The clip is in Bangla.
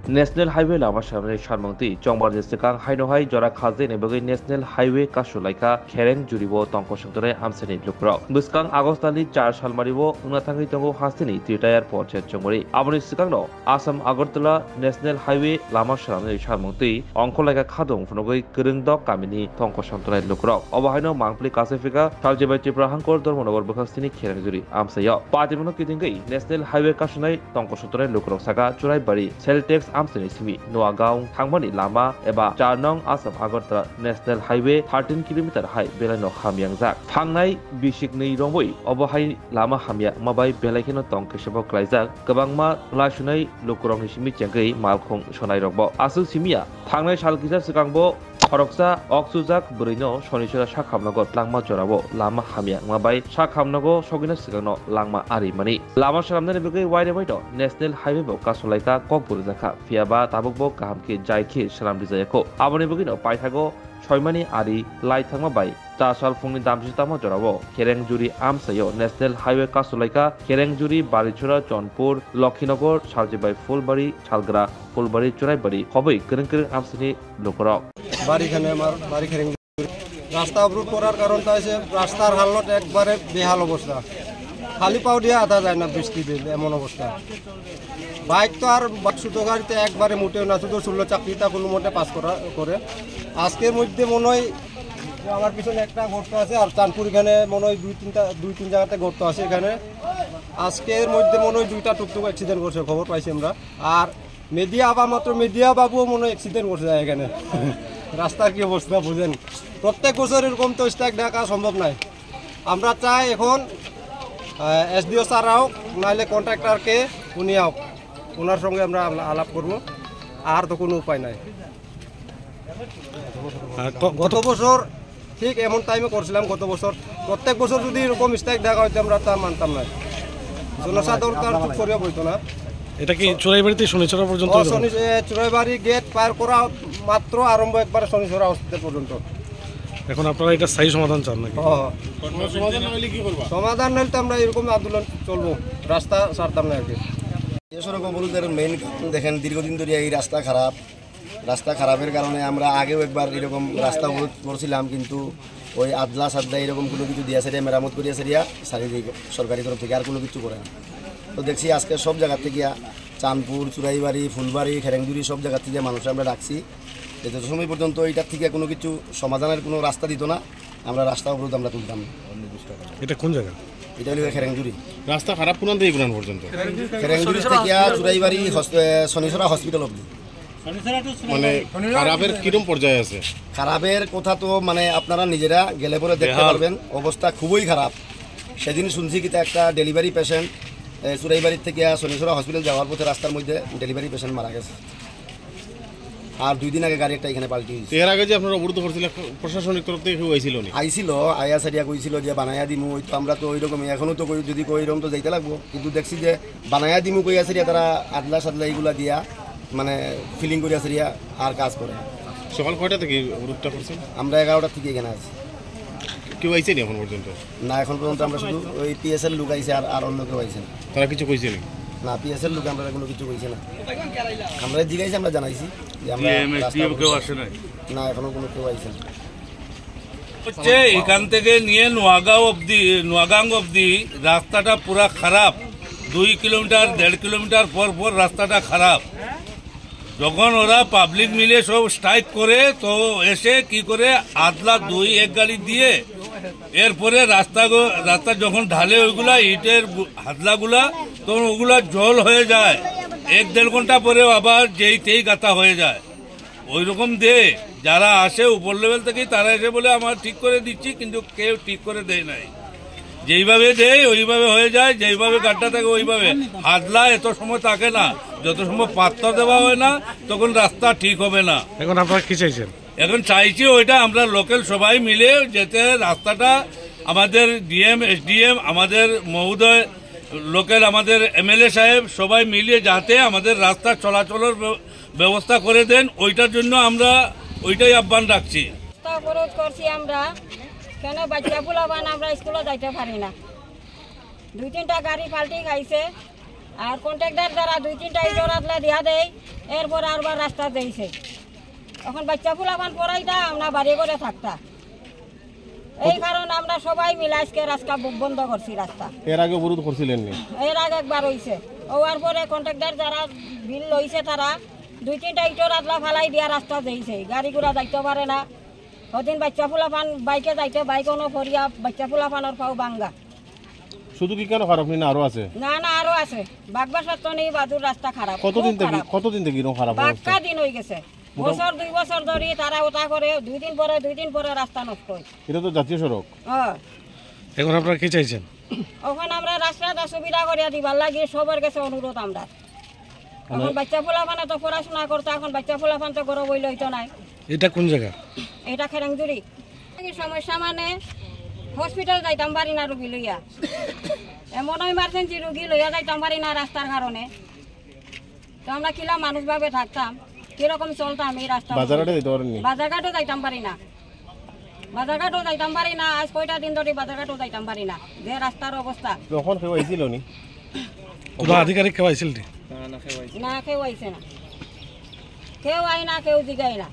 नेशनल हाईवे लामा सामने सारमंती चंबार जेसेकां हाइनोहाई जरा खाजे नेबगै नेशनल हाईवे कासुलाइका खेरें जुरिबो तंको संतरे आमसेनि लुक्राव बुस्कां आगस्टानि 4 सालमारिबो उनाथांगै तंगो हास्तिनि त्रिटायार पछे चंगरि आबनि सिकांनो आसाम आगरतला नेशनल हाईवे लामा सामने सारमंती अंखलाइका खादं फुनगै गोरोंदक गामिनि तंको संतरे लुक्राव अबाहायनो मांगप्लि कासेफिका सालजेबाय त्रिपुरा हांकर धर्मनगर बखास्तिनि खेरें जुरि आमसेयाव पातिमनो किदिंगै नेशनल हाईवे कासुनाय तंको संतरे लुक्राव सागा चुराइबारि सेलटेक्स आमसेनि सिमी नोआगांव थांबानि लामा एबा 4 नं Assam Agartala national highway 13 kilometre हाई बेलाइनो हामियांजाक थांनाय बिसिकनै रंबै अबहाय लामा हामिया माबाय बेलाइखेनो तं केसेबो क्लाइजाक गोबांमा लासुनाय लुकुरंनि सिमी चेंगै मालखं सोनाय रंबो आसु सिमिया थांनाय सालकिजा सिगांबो खरकसा अक्सुजाक बुरैनो सनिसरा साखामनगो लांमा जराबो लामा हामिया माबाय साखामनगो सगिना सिगांनो लांमा आरिमानि लामा सामने बेगै वाइरे बायदो नेशनल हाईवे बो कासलाइका कक बुरजाखा फियाबा ताबुकबो गाहामके जायखे सालामदि जायखो आबनि बगिनो पाइथागो सयमानि आरि लाइथांमा बाय तासाल फुंनि दामजितामा जराबो खेरेंजुरि आमसायो नेशनल हाईवे कासलाइका खेरेंजुरि बारिछुरा चनपुर लखीनगर सालजिबाय फुलबारि सालग्रा फुलबारि चुराइबारि हबै गोरों गोरों आमसानि लोकराव বাড়িখানে আমার বাড়ি খেরেং রাস্তা অবরোধ করার কারণটা হচ্ছে রাস্তার হালত একবারে বেহাল অবস্থা খালি পাও দিয়ে আধা যায় না বৃষ্টি দিলে এমন অবস্থা বাইক তো আর ছোটো গাড়িতে একবারে মোটেও না শুধু 16 চাকরিটা কোনো মতে পাস করে আজকের মধ্যে মনে হয় আমার পিছনে একটা গর্ত আছে আর চাঁদপুর এখানে মনে হয় দুই তিন জায়গাতে গর্ত আছে এখানে আজকের মধ্যে মনে হয় 2টা টুকটুক অ্যাক্সিডেন্ট করছে খবর পাইছি আমরা আর মিডিয়া আবার মাত্র মিডিয়া বাবুও মনে হয় অ্যাক্সিডেন্ট করছে এখানে রাস্তার কি অবস্থা বুঝেন প্রত্যেক বছর এরকম তো স্ট্রাইক ডাকা সম্ভব নয় আমরা চাই এখন এসডিও স্যার হোক নাহলে কন্ট্রাক্টরকে উনি হোক ওনার সঙ্গে আমরা আলাপ করব আর তো কোনো উপায় নাই গত বছর ঠিক এমন টাইমে করছিলাম গত বছর প্রত্যেক বছর যদি এরকম স্ট্রাইক ডাকা হইতো আমরা তা মানতাম না জনসাধারণ তার চুপ করিয়া বইতো না এটা কি চুরাইবাড়িতে শনিচরা পর্যন্ত চুরাইবাড়ি গেট পার করা মাত্র আরম্ভ একবার শনিচরা হসপিটাল পর্যন্ত এখন আপনারা এটা স্থায়ী সমাধান চান নাকি সমাধান নইলে তো আমরা এরকম আন্দোলন চলবো রাস্তা ছাড়তাম না আর কি সড়ক অবরোধের মেইন দেখেন দীর্ঘদিন ধরে এই রাস্তা খারাপ রাস্তা খারাপের কারণে আমরা আগেও একবার এরকম রাস্তা অবরোধ করছিলাম কিন্তু ওই আদলা সাদলা এরকম কোনো কিছু দিয়া সেরিয়া মেরামত করিয়া সেরিয়া চারিদিকে সরকারি তরফ থেকে আর কোনো কিছু করে না তো দেখছি আজকে সব জায়গা থেকে চাঁদপুর চুরাইবাড়ি ফুলবাড়ি খেরেংজুরি সব জায়গা থেকে মানুষ আমরা ডাকছি যত সময় পর্যন্ত এইটার থেকে কোনো কিছু সমাধানের কোনো রাস্তা দিত না আমরা রাস্তা অবরোধ আমরা তুলতাম না। এটা কোন জায়গা? এটা হলো খেরেংজুরি রাস্তা খারাপ কোন দিকে কোন পর্যন্ত খেরেংজুরি থেকে চুরাইবাড়ি শনিচরা হসপিটাল অবধি মানে খারাপের কিরম পর্যায়ে আছে খারাপের কথা তো মানে আপনারা নিজেরা গেলে পরে দেখতে পারবেন অবস্থা খুবই খারাপ সেদিন শুনছি কি একটা ডেলিভারি পেশেন্ট চুরাইবাড়ির থেকে শনিচরা হসপিটাল যাওয়ার পথে রাস্তার মধ্যে ডেলিভারি পেশেন্ট মারা গেছে আর 2 দিন আগে গাড়ি একটা এখানে পাল্টি হয়েছে এর আগে যে আপনারা অবরোধ করছিলেন প্রশাসনিক তরফ থেকে কেউ আইছিল আয়া সারিয়া কইছিল যে বানায়া দিমু ওই তো আমরা তো ওইরকমই এখনো তো যদি কইরকম তো যাইতে লাগবো কিন্তু দেখছি যে বানায়া দিমু কইয়া সারিয়া তারা আদলা সাদলা এইগুলা দিয়া মানে ফিলিং করিয়া সারিয়া আর কাজ করে সকাল কয়টা থেকে অবরোধটা করছেন আমরা 11টা থেকে এখানে আছি কেউ আইছে নি এখন পর্যন্ত না এখন পর্যন্ত আমরা শুধু ওই পিএসএল লোক আইছে আর অন্য কেউ আইছে তারা কিছু কইছে নি না পিএসএল লোক আমরা কোনো কিছু কইছে না আমরা জিগাইছি আমরা জানাইছি যে আমরা কেউ আসে নাই না এখনো কোনো কেউ আইছে না হচ্ছে এখান থেকে নিয়ে নোয়াগাঁও অবধি রাস্তাটা পুরা খারাপ 2 কিলোমিটার 1.5 কিলোমিটার পর পর রাস্তাটা খারাপ যখন ওরা পাবলিক মিলে সব স্ট্রাইক করে তো এসে কি করে আদলা 1 গাড়ি দিয়ে এরপরে রাস্তা যখন ঢালে ওইগুলা ইটের হাদলাগুলা তখন ওগুলা জল হয়ে যায় 1-1.5 ঘন্টা পরে আবার যেই গাথা হয়ে যায় ওই রকম দে যারা আসে উপর লেভেল থেকে তারা এসে বলে আমার ঠিক করে দিচ্ছি কিন্তু কেউ ঠিক করে দেয় নাই যেইভাবে দেয় ওইভাবে হয়ে যায় যেইভাবে গাড্ডা থাকে ওইভাবে হাদলা এত সময় থাকে না যত সময় পাত্র দেওয়া হয় না তখন রাস্তা ঠিক হবে না এখন আপনারা কি চাইছেন এখন চাইছি ওইটা আমরা লোকাল সবাই মিলে যেতে রাস্তাটা আমাদের ডিএম এসডিএম আমাদের মহোদয় লোকাল আমাদের এমএলএ সাহেব সবাই মিলিয়ে যাতে আমাদের রাস্তা চলাচলের ব্যবস্থা করে দেন ওইটার জন্য আমরা ওইটাই আহ্বান রাখছি অবরোধ করছি আমরা কেন বাচ্চা পোলাবান আমরা স্কুলে যাইতে পারি না 2-3টা গাড়ি পাল্টি খাইছে আর কন্ট্রাক্টর যারা 2-3টা ইটর আতলা দিয়া দেয় এরপর আরবার রাস্তা দিয়েছে এখন বাচ্চা ফুলাবান পড়াইতা আমরা বাড়ি করে থাকতা এই কারণে আমরা সবাই মিলে আজকে রাস্তা বন্ধ করছি রাস্তা এর আগে অবরোধ করছিলেন নি এর আগে একবার হয়েছে হওয়ার পরে কন্ট্রাক্টর যারা বিল লইছে তারা 2-3টা ইটর আতলা ফালাই দিয়া রাস্তা দিয়েছে গাড়ি ঘোড়া যাইতে পারে না ওদিন বাচ্চা ফুলাফান বাইকে যাইতে বাইকও ফরিয়া বাচ্চা ফুলাফানোর পাও বাঙ্গা শুধু কি কেন খারাপ না আরো আছে না না আরো আছে বাগবার সত্য নেই বাদুর রাস্তা খারাপ কতদিন থেকে এরকম খারাপ বাক্কা দিন হয়ে গেছে বছর 2 বছর ধরে তারা ওটা করে 2 দিন পরে রাস্তা নষ্ট হয় এটা তো জাতীয় সড়ক এখন আপনারা কি চাইছেন ওখানে আমরা রাস্তাটা সুবিধা করিয়া দিবার লাগে সবার কাছে অনুরোধ আমরা এখন বাচ্চা ফুলাফানে তো পড়াশোনা করতে এখন বাচ্চা ফুলাফান তো গরম হইলে হইতো নাই এটা কোন জায়গা এটা খেরেংজুরি সমস্যা মানে হসপিটাল যাইতাম পারি না রুগী লইয়া এমন ইমার্জেন্সি রুগী লইয়া যাইতাম পারি না রাস্তার কারণে তো আমরা কিলা মানুষভাবে থাকতাম কিরকম চলতাম এই রাস্তা বাজারঘাটও যাইতাম পারি না বাজারঘাটও যাইতাম পারি না আজ কয়টা দিন ধরে বাজারঘাটও যাইতাম পারি না যে রাস্তার অবস্থা তখন কেউ আইছিল নি কোন আধিকারিক কেউ আইছিল না কেউ আইছে না কেউ আই না কেউ জিগাই না